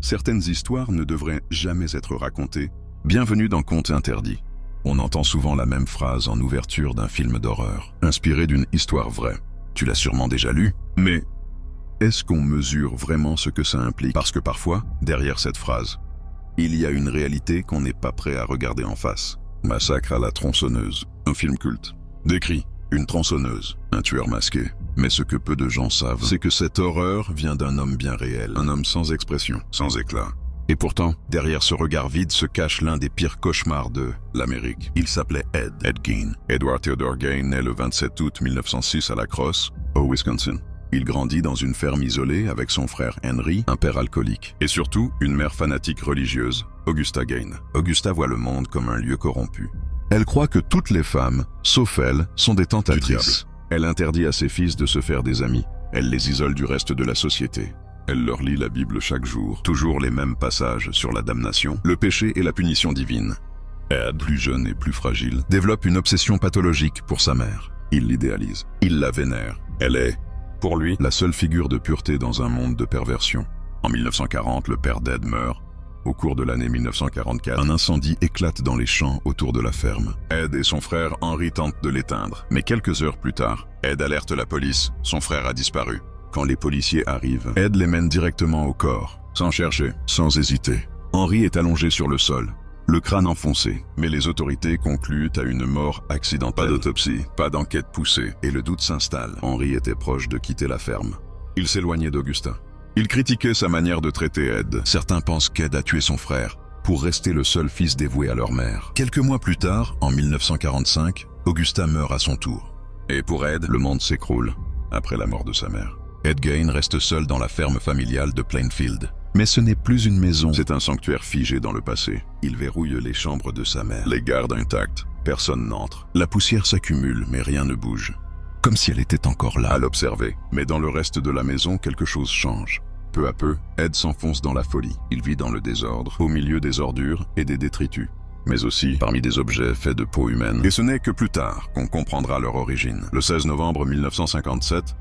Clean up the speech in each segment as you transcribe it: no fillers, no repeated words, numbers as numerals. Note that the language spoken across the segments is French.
Certaines histoires ne devraient jamais être racontées. Bienvenue dans Contes interdits. On entend souvent la même phrase en ouverture d'un film d'horreur, inspiré d'une histoire vraie. Tu l'as sûrement déjà lu, mais est-ce qu'on mesure vraiment ce que ça implique? Parce que parfois, derrière cette phrase, il y a une réalité qu'on n'est pas prêt à regarder en face. Massacre à la tronçonneuse, un film culte, décrit une tronçonneuse, un tueur masqué. Mais ce que peu de gens savent, c'est que cette horreur vient d'un homme bien réel, un homme sans expression, sans éclat. Et pourtant, derrière ce regard vide se cache l'un des pires cauchemars de l'Amérique. Il s'appelait Ed Gein. Edward Theodore Gein naît le 27 août 1906 à La Crosse, au Wisconsin. Il grandit dans une ferme isolée avec son frère Henry, un père alcoolique, et surtout une mère fanatique religieuse, Augusta Gein. Augusta voit le monde comme un lieu corrompu. Elle croit que toutes les femmes, sauf elle, sont des tentatrices. Elle interdit à ses fils de se faire des amis. Elle les isole du reste de la société. Elle leur lit la Bible chaque jour, toujours les mêmes passages sur la damnation, le péché et la punition divine. Ed, plus jeune et plus fragile, développe une obsession pathologique pour sa mère. Il l'idéalise, il la vénère. Elle est, pour lui, la seule figure de pureté dans un monde de perversion. En 1940, le père d'Ed meurt. Au cours de l'année 1944, un incendie éclate dans les champs autour de la ferme. Ed et son frère Henry tentent de l'éteindre. Mais quelques heures plus tard, Ed alerte la police. Son frère a disparu. Quand les policiers arrivent, Ed les mène directement au corps, sans chercher, sans hésiter. Henry est allongé sur le sol, le crâne enfoncé, mais les autorités concluent à une mort accidentelle. Pas d'autopsie, pas d'enquête poussée, et le doute s'installe. Henry était proche de quitter la ferme. Il s'éloignait d'Augusta. Il critiquait sa manière de traiter Ed. Certains pensent qu'Ed a tué son frère pour rester le seul fils dévoué à leur mère. Quelques mois plus tard, en 1945, Augusta meurt à son tour. Et pour Ed, le monde s'écroule après la mort de sa mère. Ed Gein reste seul dans la ferme familiale de Plainfield. Mais ce n'est plus une maison, c'est un sanctuaire figé dans le passé. Il verrouille les chambres de sa mère, les garde intactes, personne n'entre. La poussière s'accumule, mais rien ne bouge. Comme si elle était encore là à l'observer. Mais dans le reste de la maison, quelque chose change. Peu à peu, Ed s'enfonce dans la folie. Il vit dans le désordre, au milieu des ordures et des détritus. Mais aussi parmi des objets faits de peau humaine. Et ce n'est que plus tard qu'on comprendra leur origine. Le 16 novembre 1957,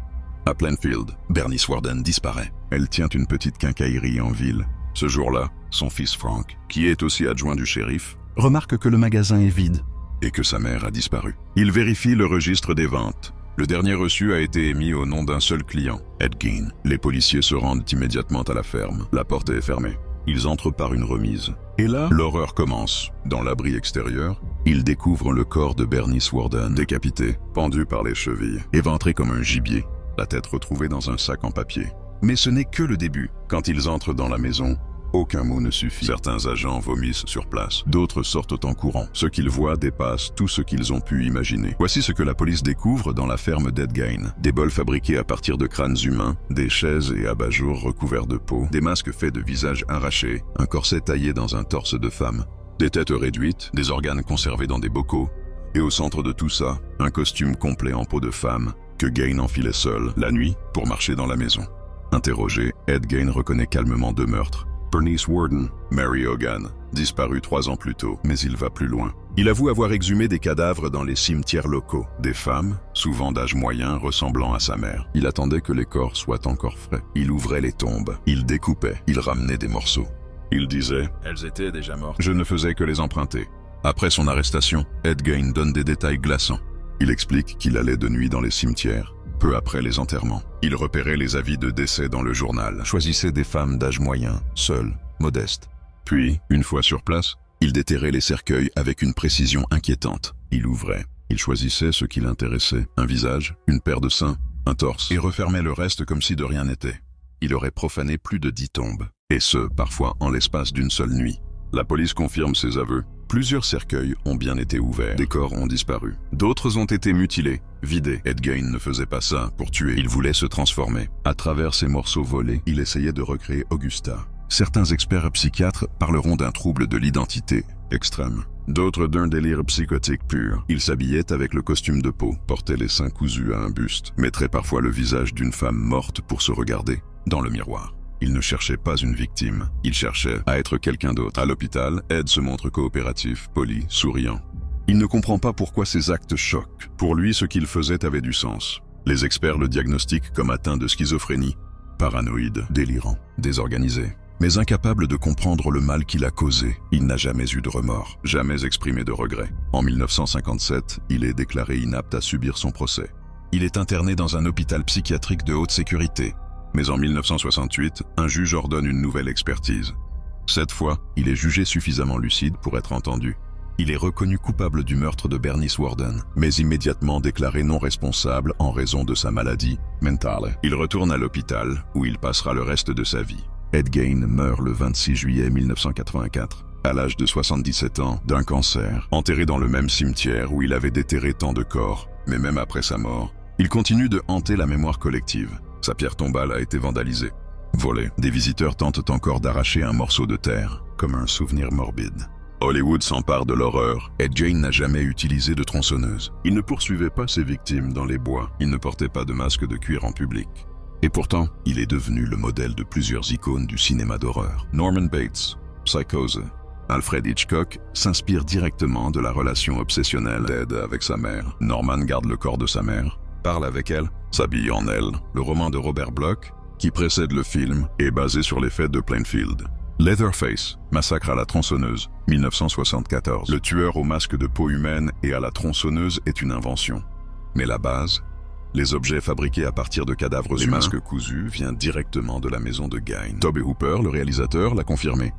à Plainfield, Bernice Worden disparaît. Elle tient une petite quincaillerie en ville. Ce jour-là, son fils Frank, qui est aussi adjoint du shérif, remarque que le magasin est vide et que sa mère a disparu. Il vérifie le registre des ventes. Le dernier reçu a été émis au nom d'un seul client, Ed Gein. Les policiers se rendent immédiatement à la ferme. La porte est fermée. Ils entrent par une remise. Et là, l'horreur commence. Dans l'abri extérieur, ils découvrent le corps de Bernice Worden, décapité, pendu par les chevilles, éventré comme un gibier, la tête retrouvée dans un sac en papier. Mais ce n'est que le début. Quand ils entrent dans la maison, aucun mot ne suffit. Certains agents vomissent sur place, d'autres sortent en courant. Ce qu'ils voient dépasse tout ce qu'ils ont pu imaginer. Voici ce que la police découvre dans la ferme d'Ed Gein. Des bols fabriqués à partir de crânes humains, des chaises et abat-jours recouverts de peau, des masques faits de visages arrachés, un corset taillé dans un torse de femme, des têtes réduites, des organes conservés dans des bocaux, et au centre de tout ça, un costume complet en peau de femme que Gein enfilait seul, la nuit, pour marcher dans la maison. Interrogé, Ed Gein reconnaît calmement 2 meurtres. Bernice Worden, Mary Hogan, disparue 3 ans plus tôt, mais il va plus loin. Il avoue avoir exhumé des cadavres dans les cimetières locaux, des femmes, souvent d'âge moyen, ressemblant à sa mère. Il attendait que les corps soient encore frais. Il ouvrait les tombes, il découpait, il ramenait des morceaux. Il disait « Elles étaient déjà mortes. Je ne faisais que les emprunter. » Après son arrestation, Ed Gein donne des détails glaçants. Il explique qu'il allait de nuit dans les cimetières, peu après les enterrements. Il repérait les avis de décès dans le journal, choisissait des femmes d'âge moyen, seules, modestes. Puis, une fois sur place, il déterrait les cercueils avec une précision inquiétante. Il ouvrait, il choisissait ce qui l'intéressait, un visage, une paire de seins, un torse, et refermait le reste comme si de rien n'était. Il aurait profané plus de 10 tombes, et ce, parfois en l'espace d'une seule nuit. La police confirme ses aveux. Plusieurs cercueils ont bien été ouverts, des corps ont disparu. D'autres ont été mutilés, vidés. Ed Gein ne faisait pas ça pour tuer, il voulait se transformer. À travers ces morceaux volés, il essayait de recréer Augusta. Certains experts psychiatres parleront d'un trouble de l'identité extrême. D'autres d'un délire psychotique pur. Il s'habillait avec le costume de peau, portait les seins cousus à un buste, mettrait parfois le visage d'une femme morte pour se regarder dans le miroir. Il ne cherchait pas une victime, il cherchait à être quelqu'un d'autre. À l'hôpital, Ed se montre coopératif, poli, souriant. Il ne comprend pas pourquoi ces actes choquent. Pour lui, ce qu'il faisait avait du sens. Les experts le diagnostiquent comme atteint de schizophrénie, paranoïde, délirant, désorganisé. Mais incapable de comprendre le mal qu'il a causé, il n'a jamais eu de remords, jamais exprimé de regret. En 1957, il est déclaré inapte à subir son procès. Il est interné dans un hôpital psychiatrique de haute sécurité. Mais en 1968, un juge ordonne une nouvelle expertise. Cette fois, il est jugé suffisamment lucide pour être entendu. Il est reconnu coupable du meurtre de Bernice Worden, mais immédiatement déclaré non responsable en raison de sa maladie mentale. Il retourne à l'hôpital, où il passera le reste de sa vie. Ed Gein meurt le 26 juillet 1984, à l'âge de 77 ans, d'un cancer, enterré dans le même cimetière où il avait déterré tant de corps, mais même après sa mort, il continue de hanter la mémoire collective. Sa pierre tombale a été vandalisée. Volée, des visiteurs tentent encore d'arracher un morceau de terre, comme un souvenir morbide. Hollywood s'empare de l'horreur. Ed Gein n'a jamais utilisé de tronçonneuse. Il ne poursuivait pas ses victimes dans les bois. Il ne portait pas de masque de cuir en public. Et pourtant, il est devenu le modèle de plusieurs icônes du cinéma d'horreur. Norman Bates, Psychose. Alfred Hitchcock s'inspire directement de la relation obsessionnelle d'Ed avec sa mère. Norman garde le corps de sa mère, parle avec elle, s'habille en elle. Le roman de Robert Bloch, qui précède le film, est basé sur les faits de Plainfield. Leatherface, massacre à la tronçonneuse, 1974. Le tueur au masque de peau humaine et à la tronçonneuse est une invention. Mais la base, les objets fabriqués à partir de cadavres humains, masques cousus, vient directement de la maison de Gein. Tobe Hooper, le réalisateur, l'a confirmé.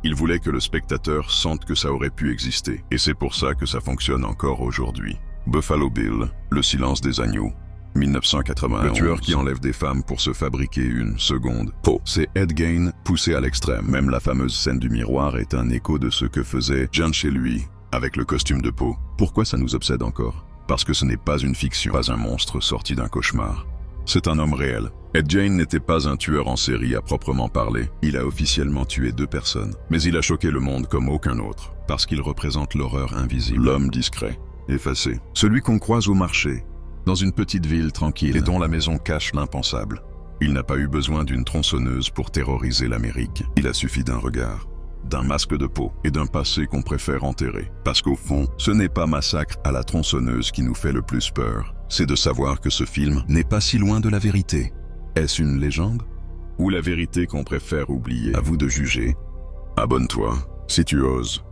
Il voulait que le spectateur sente que ça aurait pu exister, et c'est pour ça que ça fonctionne encore aujourd'hui. Buffalo Bill, Le silence des agneaux, 1991. Le tueur qui enlève des femmes pour se fabriquer une seconde peau. C'est Ed Gein poussé à l'extrême. Même la fameuse scène du miroir est un écho de ce que faisait John chez lui, avec le costume de peau. Pourquoi ça nous obsède encore? Parce que ce n'est pas une fiction, pas un monstre sorti d'un cauchemar. C'est un homme réel. Ed Gein n'était pas un tueur en série à proprement parler. Il a officiellement tué 2 personnes. Mais il a choqué le monde comme aucun autre, parce qu'il représente l'horreur invisible. L'homme discret, effacé. Celui qu'on croise au marché, dans une petite ville tranquille et dont la maison cache l'impensable. Il n'a pas eu besoin d'une tronçonneuse pour terroriser l'Amérique. Il a suffi d'un regard, d'un masque de peau et d'un passé qu'on préfère enterrer. Parce qu'au fond, ce n'est pas Massacre à la tronçonneuse qui nous fait le plus peur. C'est de savoir que ce film n'est pas si loin de la vérité. Est-ce une légende? Ou la vérité qu'on préfère oublier? À vous de juger. Abonne-toi, si tu oses.